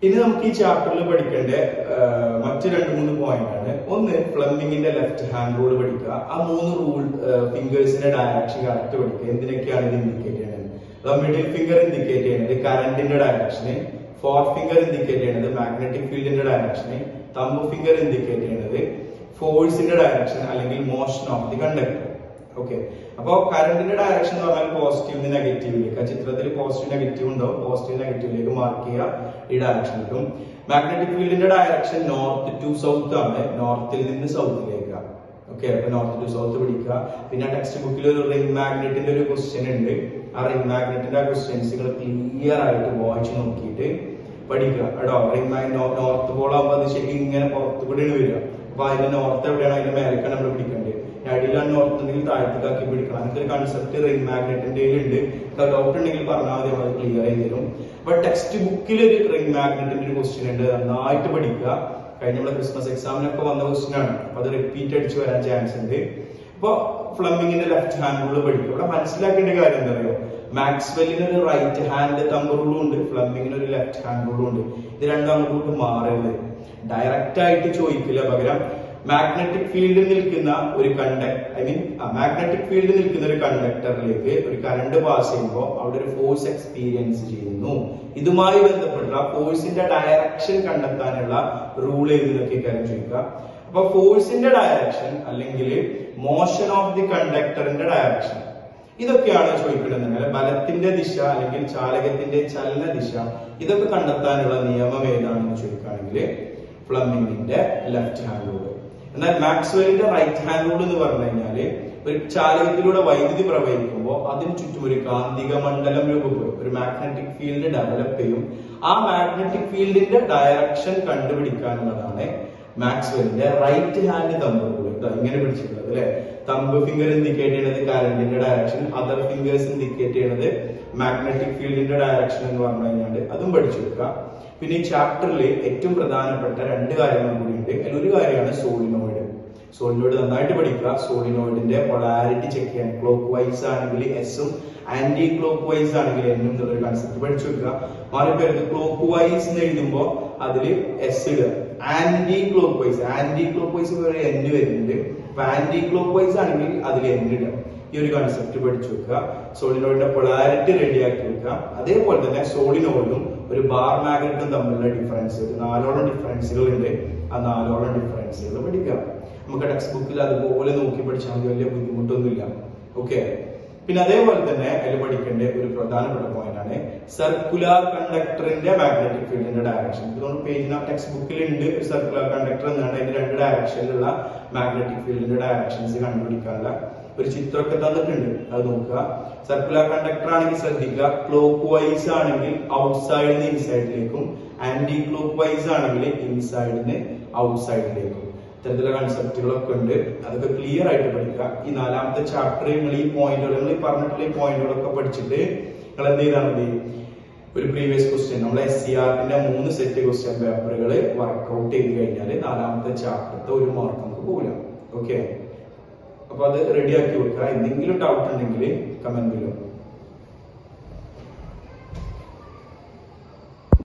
ഇനി നമുക്ക് ഈ ചാപ്റ്ററിൽ പഠിക്കേണ്ട മറ്റു 2-3 പോയിന്റ് ആണ്. ഒന്ന്, പ്ലംബിങ്ങിന്റെ ലെഫ്റ്റ് ഹാൻഡ് റൂൾ പഠിക്കുക. ആ 3 റൂൾ ഫിംഗേഴ്സിന്റെ ഡയറക്ഷൻ കറക്റ്റ് പഠിക്കുക. എന്തിനൊക്കെയാണ് ഇത് ഇൻഡിക്കേറ്റ് ചെയ്യുന്നത്? മിഡിൽ ഫിംഗർ ഇൻഡിക്കേറ്റ് ചെയ്യുന്നത് കറന്റിന്റെ ഡയറക്ഷന്, ഫോർ ഫിംഗർ ഇൻഡിക്കേറ്റ് ചെയ്യുന്നത് മാഗ്നറ്റിക് ഫീൽഡിന്റെ ഡയറക്ഷന്, തമ്പ് ഫിംഗർ ഇൻഡിക്കേറ്റ് ചെയ്യുന്നത് ഫോഴ്സിന്റെ ഡയറക്ഷൻ അല്ലെങ്കിൽ motion of the conductor. Okay, അപ്പൊ കറന്റിന്റെ ഡയറക്ഷൻ എന്ന് പറഞ്ഞാൽ പോസിറ്റീവ് നെഗറ്റീവിലേക്ക്, ആ ചിത്രത്തിൽ പോസിറ്റീവ് നെഗറ്റീവ് ഉണ്ടോ, പോസിറ്റീവ് നെഗറ്റീവിലേക്ക് മാർക്ക് ചെയ്യുക, ഈ ഡയറക്ഷൻ കിട്ടും. മാഗ്നറ്റിക് ഫീൽഡിന്റെ ഡയറക്ഷൻ നോർത്ത് ടു സൗത്ത് ആണ്, നോർത്തിൽ നിന്ന് സൗത്തിലേക്ക്. ഓക്കെ, അപ്പൊ നോർത്ത് ടു സൗത്ത് പിടിക്കുക. പിന്നെ ടെക്സ്റ്റ് ബുക്കിൽ ഒരു റിംഗ് മാഗ്നറ്റിന്റെ ഒരു ക്വസ്റ്റ്യൻ ഉണ്ട്. ആ റിംഗ് മാഗ്നറ്റിന്റെ ക്വസ്റ്റ്യൻസുകൾ ക്ലിയർ ആയിട്ട് വായിച്ച് നോക്കിയിട്ട് പഠിക്കുക കേട്ടോ. റിംഗ് മാഗ്നറ്റ് നോർത്ത് പോൾ ആകുമ്പോൾ അത് ശരിക്കും ഇങ്ങനെ പുറത്തു കൂടെയാണ് വരിക. അപ്പൊ അതിന്റെ നോർത്ത് എവിടെയാണ്, അതിന്റെ മേലേക്കാണ് നമ്മൾ പിടിക്കേണ്ടത്. അടിയിലാണ് നോർത്ത് ഉണ്ടെങ്കിൽ താഴത്തേക്കാക്കി പിടിക്കണം. അങ്ങനത്തെ ഒരു കൺസെപ്റ്റ് റിംഗ് മാഗ്നറ്റിന്റെ ഉണ്ട്. ഡൗട്ട് ഉണ്ടെങ്കിൽ പറഞ്ഞാൽ മതി, അത് ക്ലിയർ ചെയ്ത് തരും. അപ്പൊ ടെക്സ്റ്റ് ബുക്കിൽ ഒരു റിംഗ് മാഗ്നറ്റിന്റെ ഒരു ക്വസ്റ്റ്യൻ ഉണ്ട്, നന്നായിട്ട് പഠിക്കുക. കഴിഞ്ഞ നമ്മുടെ ക്രിസ്മസ് എക്സാമിനൊക്കെ വന്ന ക്വസ്റ്റ്യൻ ആണ്. അപ്പൊ അത് റിപ്പീറ്റ് അടിച്ച് വരാൻ ചാൻസ് ഉണ്ട്. അപ്പൊ പ്ലംബിങ്ങിന്റെ ലെഫ്റ്റ് ഹാൻഡ് റൂൾ പഠിക്കുക. ഇവിടെ മനസ്സിലാക്കേണ്ട കാര്യം എന്താ പറയുക, മാക്സ്വെല്ലിന് ഒരു റൈറ്റ് ഹാൻഡ് തമ്പ് റൂളും ഉണ്ട്, പ്ലംബിങ്ങിന് ഒരു ലെഫ്റ്റ് ഹാൻഡ് റൂളും ഉണ്ട്. ഇത് രണ്ടും അങ്ങോട്ട് മാറരുത്. ഡയറക്റ്റ് ആയിട്ട് ചോദിക്കില്ല, പകരം മാഗ്നറ്റിക് ഫീൽഡിൽ നിൽക്കുന്ന ഒരു മാഗ്നറ്റിക് ഫീൽഡിൽ നിൽക്കുന്ന ഒരു കണ്ടക്ടറിലേക്ക് ഒരു കറണ്ട് പാസ് ചെയ്യുമ്പോൾ അവിടെ ഒരു ഫോഴ്സ് എക്സ്പീരിയൻസ് ചെയ്യുന്നു. ഇതുമായി ബന്ധപ്പെട്ട ഫോഴ്സിന്റെ ഡയറക്ഷൻ കണ്ടെത്താനുള്ള റൂൾ ഏതിനൊക്കെ കാര്യം ചോദിക്കുക. അപ്പൊ ഫോഴ്സിന്റെ ഡയറക്ഷൻ അല്ലെങ്കിൽ മോഷൻ ഓഫ് ദി കണ്ടക്ടറിന്റെ ഡയറക്ഷൻ, ഇതൊക്കെയാണ് ചോദിക്കേണ്ടത്. ബലത്തിന്റെ ദിശ അല്ലെങ്കിൽ ചാലകത്തിന്റെ ചലന ദിശ, ഇതൊക്കെ കണ്ടെത്താനുള്ള നിയമം ഏതാണെന്ന് ചോദിക്കുകയാണെങ്കിൽ പ്ലംബിങ്ങിന്റെ ലെഫ്റ്റ് ഹാൻഡ് റൂൾ. എന്നാൽ മാക്സ്വെല്ലിന്റെ റൈറ്റ് ഹാൻഡ് റൂൾ എന്ന് പറഞ്ഞു കഴിഞ്ഞാല് ഒരു ചാലകത്തിലൂടെ വൈദ്യുതി പ്രവഹിക്കുമ്പോൾ അതിന് ചുറ്റും ഒരു കാന്തിക മണ്ഡലം രൂപപ്പെടും, ഒരു മാഗ്നറ്റിക് ഫീൽഡ് ഡെവലപ്പ് ചെയ്യും. ആ മാഗ്നറ്റിക് ഫീൽഡിന്റെ ഡയറക്ഷൻ കണ്ടുപിടിക്കാനുള്ളതാണ് മാക്സ്വെല്ലിന്റെ റൈറ്റ് ഹാൻഡ് തമ്പ് റൂൾ. ഇങ്ങനെ പിടിച്ചിട്ടുള്ളത് അല്ലെ. തമ്പ് ഫിംഗർ ഇൻഡിക്കേറ്റ് ചെയ്യുന്നത് കറന്റിന്റെ ഡയറക്ഷൻ, അതർ ഫിംഗേഴ്സ് ഇൻഡിക്കേറ്റ് ചെയ്യുന്നത് മാഗ്നറ്റിക് ഫീൽഡിന്റെ ഡയറക്ഷൻ എന്ന് പറഞ്ഞു കഴിഞ്ഞാൽ അതും പഠിച്ചു വെക്കുക. പിന്നെ ഈ ചാപ്റ്ററിൽ ഏറ്റവും പ്രധാനപ്പെട്ട 2 കാര്യങ്ങൾ കൂടി ഉണ്ട്. അതിലൊരു കാര്യമാണ് സോളിനോയിഡ്. സോളിനോയിഡ് നന്നായിട്ട് പഠിക്കുക. സോളിനോയിഡിന്റെ പൊളാരിറ്റി ചെക്ക് ചെയ്യാൻ ക്ലോക്ക് വൈസ് ആണെങ്കിൽ എസും ആന്റി ക്ലോക്ക് വൈസ് ആണെങ്കിൽ എന്നും എന്നുള്ളൊരു കൺസെപ്റ്റ് പഠിച്ചു വെക്കുക. മാറിപ്പോയത് ക്ലോക്ക് വൈസ് എന്ന് എഴുതുമ്പോൾ അതിൽ എസ് ഇടുക, ആന്റി ക്ലോക്ക് വൈസ് വരെ എൻ വരുന്നുണ്ട്. അപ്പൊ ആന്റി ക്ലോക്ക് വൈസ് ആണെങ്കിൽ അതിൽ എൻ ഇടുക. ഈ ഒരു കൺസെപ്റ്റ് പഠിച്ചു വെക്കുക. സോളിനോയിഡിന്റെ പൊളാരിറ്റി റെഡിയാക്കി വെക്കുക. അതേപോലെ തന്നെ സോളിനോയിഡും ഒരു ബാർ മാഗ്നറ്റും തമ്മിലുള്ള ഡിഫറൻസ്, 4ഓളം ഡിഫറൻസുകൾ ഉണ്ട്. ആ 4ഓളം ഡിഫറൻസുകൾ പഠിക്കുക. നമുക്ക് ടെക്സ്റ്റ് ബുക്കിൽ അതുപോലെ നോക്കി പഠിച്ചാൽ മതി, വലിയ ബുദ്ധിമുട്ടൊന്നുമില്ല. ഓക്കെ, പിന്നെ അതേപോലെ തന്നെ അതിൽ പഠിക്കേണ്ട ഒരു പ്രധാനപ്പെട്ട പോയിന്റ് ആണ് സർക്കുലർ കണ്ടക്ടറിന്റെ മാഗ്നറ്റിക് ഫീൽഡിന്റെ ഡയറക്ഷൻ. ഇതുകൊണ്ട് പേജിന് ടെക്സ്റ്റ് ബുക്കിൽ ഉണ്ട് ഒരു സർക്കുലർ കണ്ടക്ടർ എന്നാണ്. അതിന്റെ 2 ഡയറക്ഷനിലുള്ള മാഗ്നറ്റിക് ഫീൽഡിന്റെ ഡയറക്ഷൻസ് കണ്ടുപിടിക്കാനുള്ള ഒരു ചിത്രമൊക്കെ തന്നിട്ടുണ്ട്, അത് നോക്കുക. സർക്കുലർ കണ്ടക്ടർ ആണെങ്കിൽ ശ്രദ്ധിക്കുക, ക്ലോക്ക് വൈസ് ആണെങ്കിൽ ഔട്ട്സൈഡിന് ഇൻസൈഡിലേക്കും, ആന്റി ക്ലോക്ക് വൈസ് ആണെങ്കിൽ ഇൻസൈഡിന് ഔട്ട്സൈഡിലേക്കും. ഇത്തരത്തിലുള്ള കൺസെപ്റ്റുകളൊക്കെ ഉണ്ട്, അതൊക്കെ ക്ലിയർ ആയിട്ട് പഠിക്കുക. ഈ 4ാമത്തെ ചാപ്റ്ററിൽ നിങ്ങൾ ഈ പോയിന്റുകൾ, ഈ പറഞ്ഞിട്ടുള്ള ഈ പോയിന്റുകളൊക്കെ പഠിച്ചിട്ട് നിങ്ങൾ എന്ത് ചെയ്താൽ മതി, ഒരു പ്രീവിയസ് ക്വസ്റ്റ്യൻ നമ്മൾ SCRTന്റെ 3 സെറ്റ് ക്വസ്റ്റ്യൻ പേപ്പറുകൾ വർക്ക്ഔട്ട് ചെയ്ത് കഴിഞ്ഞാൽ 4ാമത്തെ ചാപ്റ്ററിന്റെ 1 മാർക്ക് നമുക്ക് പോകാം. ഓക്കെ, അപ്പൊ അത് റെഡിയാക്കി വെക്കുക. എന്തെങ്കിലും ഡൗട്ട് ഉണ്ടെങ്കിൽ കമന്റ് ചെയ്യുക.